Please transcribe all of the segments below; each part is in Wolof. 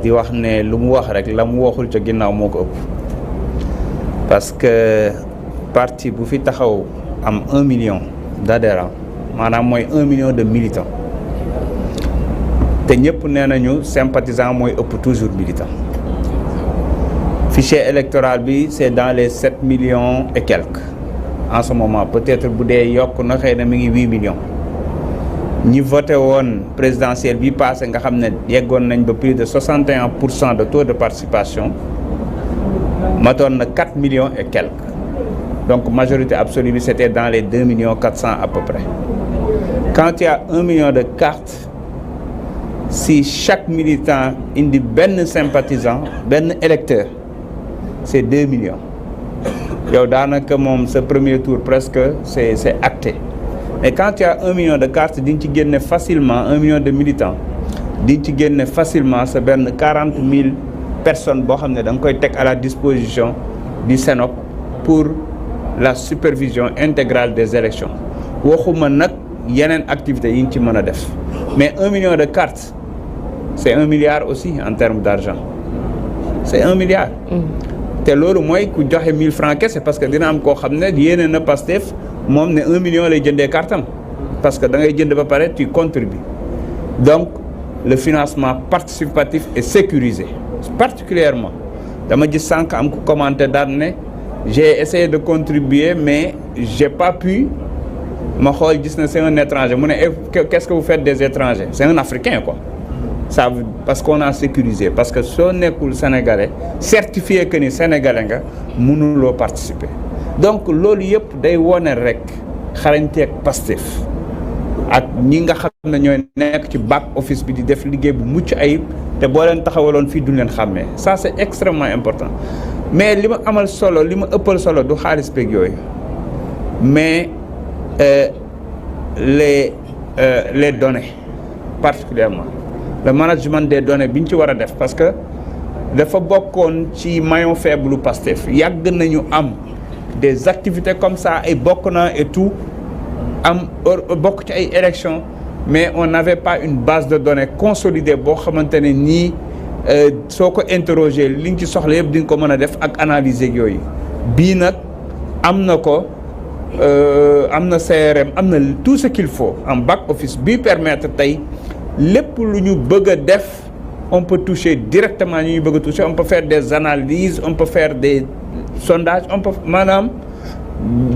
di wax ne lu mu wax rek la mu waxul ca ginnaaw moo ko ëpp parce que parti bu fi taxaw am 1 million d'adhérents maanaam mooy 1 million de militants te ñëpp nee nañu sympathisant mooy ëpp toujours militant. Fichier électoral bi c'est dans les 7 millions et quelques en ce moment peut-être bu dee yokk na xëy na mi ngi 8 millions ñi voté woon présidentielle bi passé nga xam ne yeggoon nañ ba plus de 61% de taux de participation matoon na 4 millions et quelques donc majorité absolue bi c'était dans les 2 millions 400 à peu près. Quand il y a 1 million de cartes, si chaque militant indi benn sympathisant benn électeur c'est 2 millions yow daanaka moom sa premier tour presque c'est acté. Mais quand il y a 1 million de cartes di nga ci génne facilement 1 million de militants di nga ci génne facilement sa benn 40 000 personnes boo xam ne da nga koy teg à la disposition du Sénop pour la supervision intégrale des élections waxuma nag yeneen activités yi nga ci mën a def mais 1 million de cartes c'est 1 milliard aussi en termes d'argent c'est 1 milliard. te loolu mooy ku joxe 1000 francs kese parce que dina am koo xam ne yéene na Pastef moom ne 1 million lay jëndee cartam parce que da ngay jënd ba pare tu contribues donc le financement participatif est sécurisé particulièrement dama gis sànq am ku commenté daan ne j'ai essayé de contribuer mais j'ai pas pu ma xool gis na c'est un étranger mu ne qu'est-ce que vous faites des étrangers c'est un Africain quoi ça parce qu'on a sécurisé parce que soo nekkul sénégalais certifié que ni sénégalais nga mënuloo participer donc loolu yëpp day wone rek xarañteeg Pastef ak ñi nga xam ne ñooy nekk ci back office bi di def liggéey bu mucc ayib te boo leen taxawaloon fii duñ leen xàmmee ça c'est extrêmement important mais li ma amal solo li ma ëppal solo du xaalis beeg yooyu mais les données particulièrement le management des données bi ñu ci war a def parce que dafa bokkoon ci maillon faible lu Pastef yàgg nañu am des activités comme ça ay bokk na et tout am bokk ci ay élections mais on n'avait pas une base de données consolidée boo xamante ne nii soo ko interroger li nga ci soxla yëpp di nga ko mën a def ak analyser yooyu bii nag am na ko am na CRM am na tout ce qu'il faut en back office bii permettre tey lépp lu ñu bëgg a def on peut toucher directement ñu bëgg a toucher on peut faire des analyses on peut faire des sondages on peut maanaam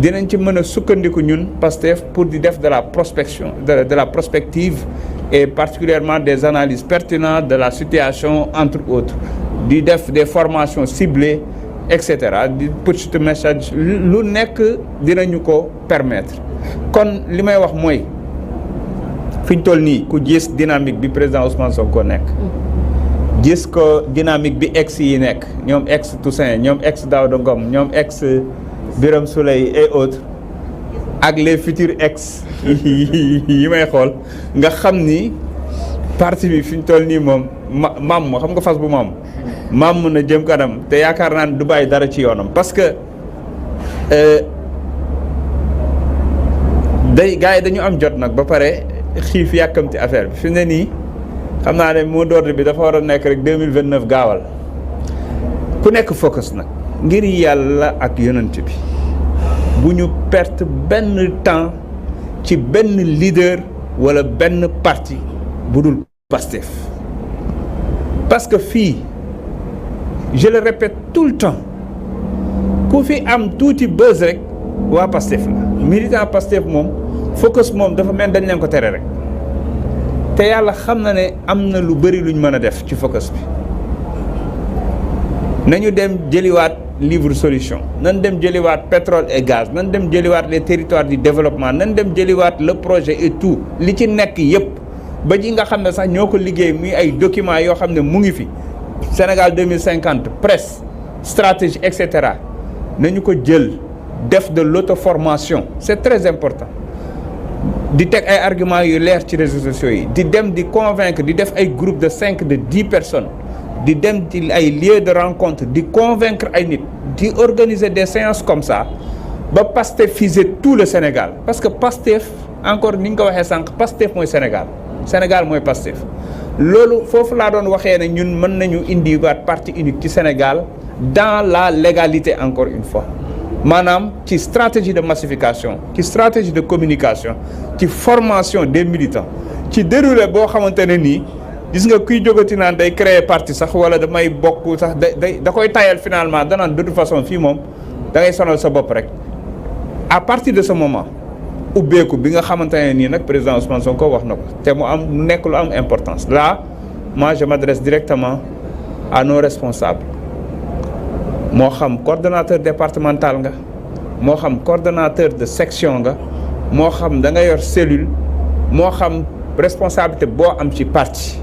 dinañ ci mën a sukkandiku ñun Pastef pour di def de la prospection de la prospective et particulièrement des analyses pertinentes de la situation entre autres di def des formations ciblées et cetera di petit message lu nekk dinañu ko permettre kon li may wax mooy fi ñu toll nii ku gis dynamique bi président Ousmane Sonko nekk gis ko dynamique bi ex yi nekk ñoom ex Toussaint ñoom ex Daouda Ngom ñoom ex Birame Souleye et autres ak les futurs ex yi may xool nga xam ni parti bi fi ñu toll nii moom maam xam nga fas bu maam mën na jëm kanam te yaakaar naa ne du bàyyi dara ci yoonam parce que gars yi dañu am jot nag ba pare xiif yàkkamti affaire bi fi mu ne nii xam naa ne mot d'ordre bi dafa war a nekk rek 2029 gaawal ku nekk focus nag ngir yàlla ak yonent bi bu ñu perte benn temps ci benn leader wala benn parti bu dul Pastef parce que fii je le répète tout le temps ku fi am tuuti buzz rek waa Pastef la militant Pastef moom focus moom dafa mel dañ leen ko tere rek te yàlla xam na ne am na lu bëri luñ mën a def ci focus bi nañu dem jëliwaat livre solution nañ dem jëliwaat pétrole et gaz nañ dem jëliwaat les territoires du développement nañ dem jëliwaat le projet et tout li ci nekk yëpp ba ji nga xam ne sax ñoo ko liggéey muy ay documents yoo xam ne mu ngi fi Sénégal 2050 presse stratégie et cetera nañu ko jël def de l'auto-formation c'est très important di teg ay arguments yu leer ci réseaux sociaux yi di dem di convaincre di def ay groupe de 5 de 10 personnes di dem ci ay lieux de rencontre di convaincre ay nit di organiser des séances comme ça ba pastefiser tout le Sénégal parce que Pastef encore ni ñu ko waxee sànq Pastef mooy Sénégal mooy Pastef loolu foofu laa doon waxee ne ñun mën nañu indiwaat parti unique ci Sénégal dans la légalité encore une fois maanaam ci stratégie de massification ci stratégie de communication ci formation des militants ci déroulé boo xamante ne nii gis nga kuy jógati naan day créer parti sax wala damay bokk sax da koy tayal finalement danaan de toute façon fii moom da ngay sonal sa bopp rek à partir de ce moment ubbeeku bi nga xamante ne nii nag président Ousmane Sonko wax na ko te mu am nekk lu am importance là moi je m'adresse directement à nos responsables moo xam coordonnateur départemental nga moo xam coordonnateur de section nga moo xam da nga yor cellule moo xam responsabilité boo am ci parti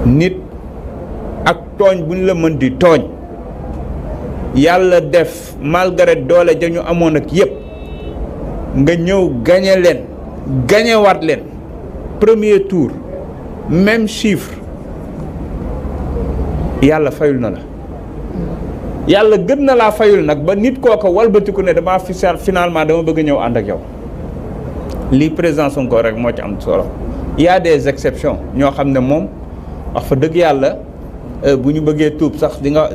nit ak tooñ bu ñu la mën di tooñ yàlla def malgré doole dañu amoon ak yëpp nga ñëw gagné leen gagné waat leen premier tour même chiffre yàlla fayul na la yàlla gën na laa fayul nag ba nit kooko walbatiku ne damaa finalement dama bëgg a ñëw ànd ak yow lii président Sonko rek moo ci am solo y a des exceptions ñoo xam ne moom wax fa dëgg yàlla bu ñu bëggee tuub sax di nga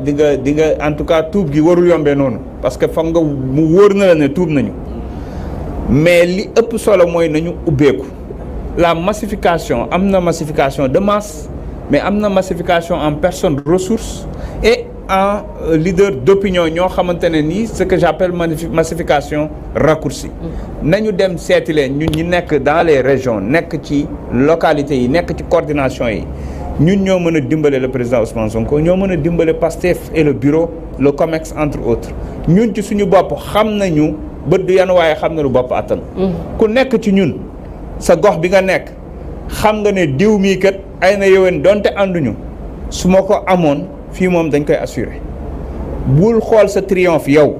en tout cas tuub gi warul yombee noonu parce que foog nga mu wóor na la ne tuub nañu mais li ëpp solo mooy nañu ubbeeku la massification am na massification de masse mais am na massification en personnes ressources et en leader d'opinion ñoo xamante ne nii ce que j'appelle massification raccourcie nañu dem seeti leen ñun ñi nekk dans les régions nekk ci localités yi nekk ci coordination yi ñun ñoo mën a dimbale le président Ousmane Sonko ñoo mën a dimbale Pastef et le bureau le COMEX entre autres ñun ci suñu bopp xam nañu bët du yan waaye xam na lu bopp attan ku nekk ci ñun sa gox bi nga nekk xam nga ne diw mii kat ay na yowén donte ànduñu su ma ko amoon fii moom dañ koy assurer bul xool sa triomphe yow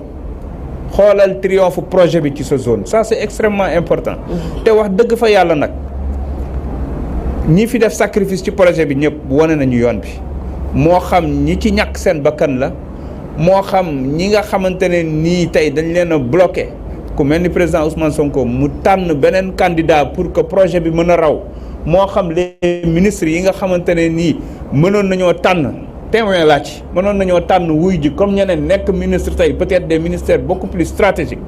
xoolal triomphe projet bi ci sa zone ça c'est extrêmement important te wax dëgg fa yàlla nag ñi fi def sacrifice ci projet bi ñëpp wane nañu yoon bi moo xam ñi ci ñàkk seen bakkan la moo xam ñi nga xamante ne nii tey dañ leen a bloqué ku mel ni président Ousmane Sonko mu tànn beneen candidat pour que projet bi mën a raw moo xam les ministres yi nga xamante ne nii mënoon nañoo tànn témoin laa ci mënoon nañoo tànn wuy ji comme ñeneen nekk ministre tey peut-être des ministères beaucoup plus stratégiques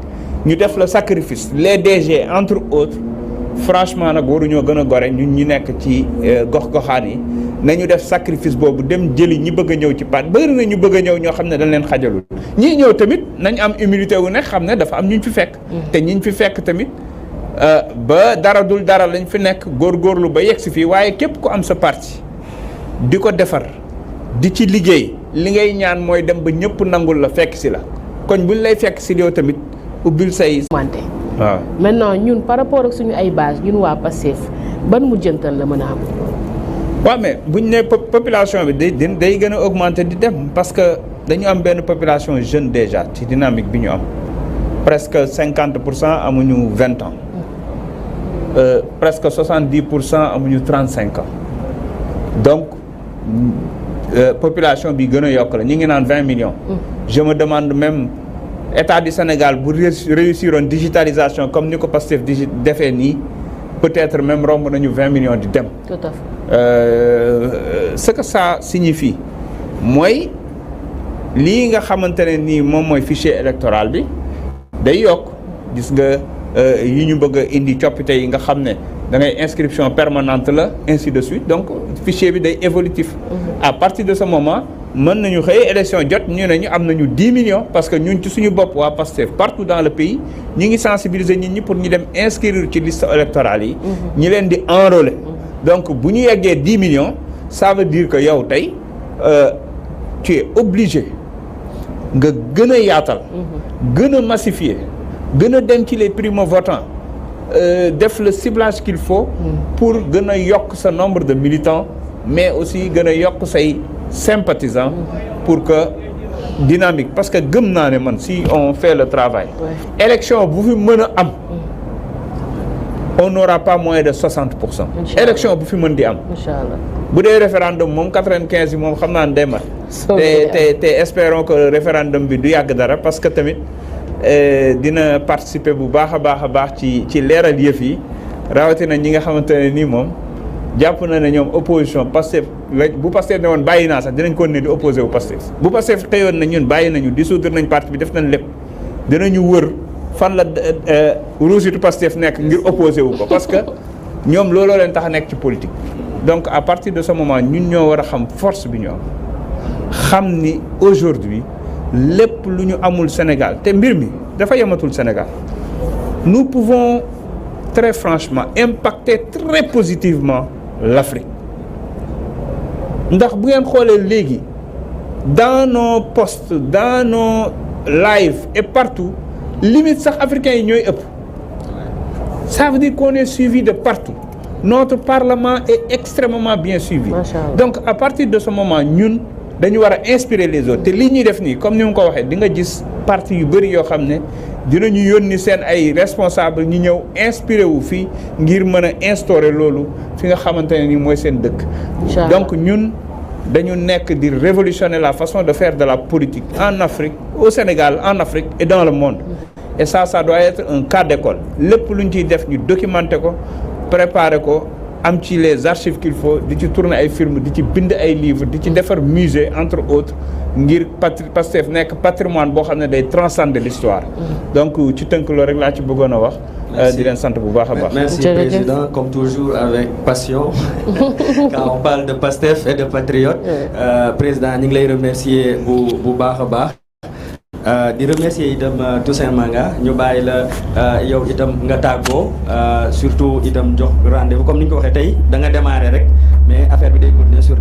ñu def le sacrifice les DG entre autres franchement nag waruñoo gën a gore ñun ñi nekk ci gox-goxaan yi nañu def sacrifice boobu dem jëli ñi bëgg a ñëw ci part bëri na ñu bëgg a ñëw ñoo xam ne dañ leen xajalul ñii ñëw tamit nañ am humilité wu nekk xam ne dafa am ñu fi fekk te ñiñ fi fekk tamit ba dara dul dara lañ fi nekk góorgóorlu ba yegg si fii waaye képp ku am sa parti di ko defar di ci liggéey li ngay ñaan mooy dem ba ñëpp nangul la fekk si la kon buñ lay fekk si yow tamit ubbil say waaw maintenant ñun par rapport ak suñu ay base ñun waa Pastef ban mujjantal la mën a am. waaw mais buñ ne population bi day gën a augmenter di dem parce que dañu am benn population jeune déjà ci dynamique bi ñu am presque 50% amuñu 20 ans presque 70% amuñu 35 ans donc population bi gën a yokk la ñu ngi naan 20 millions. Je me demande même. État du Sénégal bu réussiroon digitalisation comme ni ko Pastef defee nii peut-être même romb nañu 20 millions di dem. Tout à fait. Ce que ça signifie mooy lii nga xamante ne nii moom mooy fichier électoral bi day yokk gis nga yi ñu bëgg a indi coppite yi nga xam ne da ngay inscription permanente la ainsi de suite donc fichier bi day évolutif. À partir de ce moment. mën nañu xëy élection jot ñu ne ñu am nañu 10 millions parce que ñun ci suñu bopp waa Pastef partout dans le pays ñu ngi sensibiliser nit ñi pour ñu dem inscrire ci liste électorale yi. ñi leen di enrôler. donc bu ñu yeggee 10 millions ça veut dire que yow tey tu es obligé nga gën a yaatal. gën a massifier gën a dem ci les primo-votants def le ciblage qu'il faut. pour gën a yokk sa nombre de militants mais aussi gën a yokk say. sympathisants pour que dynamique parce que gëm naa ne man si on fait le travail élection bu fi mën a am on n'aura pas moins de 60%. élection bu fi mën di am inchallah bu dee référendum moom 95 yi moom xam naa ne day mat te espérons que référendum bi du yàgg dara parce que tamit dina participer bu baax a baax ci leeral yëf yi rawatina ñi nga xamante ne nii moom jàpp na ne ñoom opposition Pastef bu Pastef ne woon bàyyi naa sax dinañ ko ne di opposé wu Pastef bu Pastef xëyoon na ñun bàyyi nañu dissoudre nañ parti bi def nañ lépp dinañu wër fan la ruusitu Pastef nekk ngir opposé wu ko parce que ñoom looloo leen tax a nekk ci politique. donc à partir de ce moment ñun ñoo war a xam force bi ñoo xam ni aujourd'hui lépp lu ñu amul Sénégal te mbir mi dafa yematul Sénégal nous pouvons très franchement impacter très positivement l'Afrique ndax bu ngeen xoolee léegi dans nos posts dans nos lives et partout limite sax africains yi ñooy ëpp ça veut dire qu'on est suivi de partout notre parlement est extrêmement bien suivi donc à partir de ce moment ñun dañu war a inspirer les autres te lii ñuy def nii comme ni mu ko waxee di nga gis parti yu bëri yoo xam ne dinañu yónni seen ay responsable ñu ñëw inspiré wu fii ngir mën a instaurer loolu fi nga xamante ne ni mooy seen dëkk donc ñun dañu nekk di révolutionner la façon de faire de la politique en Afrique au Sénégal en Afrique et dans le monde et ça doit être un cas d'école lépp lu ñu ciy def ñu documenter ko préparer ko am ci les archives qu'il faut di ci tourner ay film di ci bind ay livres di ci defar musée entre autres ngir Pastef nekk patrimoine boo xam ne day transcender l'histoire donc ci tënk loolu rek laa ci bëggoon a wax di leen sant bu baax a baax. Merci Président, comme toujours avec passion quand on parle de Pastef et de patriotes Président ñu ngi lay remercier bu baax a baax di remercier itam Toussaint Manga ñu bàyyi la yow itam nga tàggoo surtout itam jox rendez-vous comme ni ñu ko waxee tey da nga démarrer rek mais affaire bi day continuer sur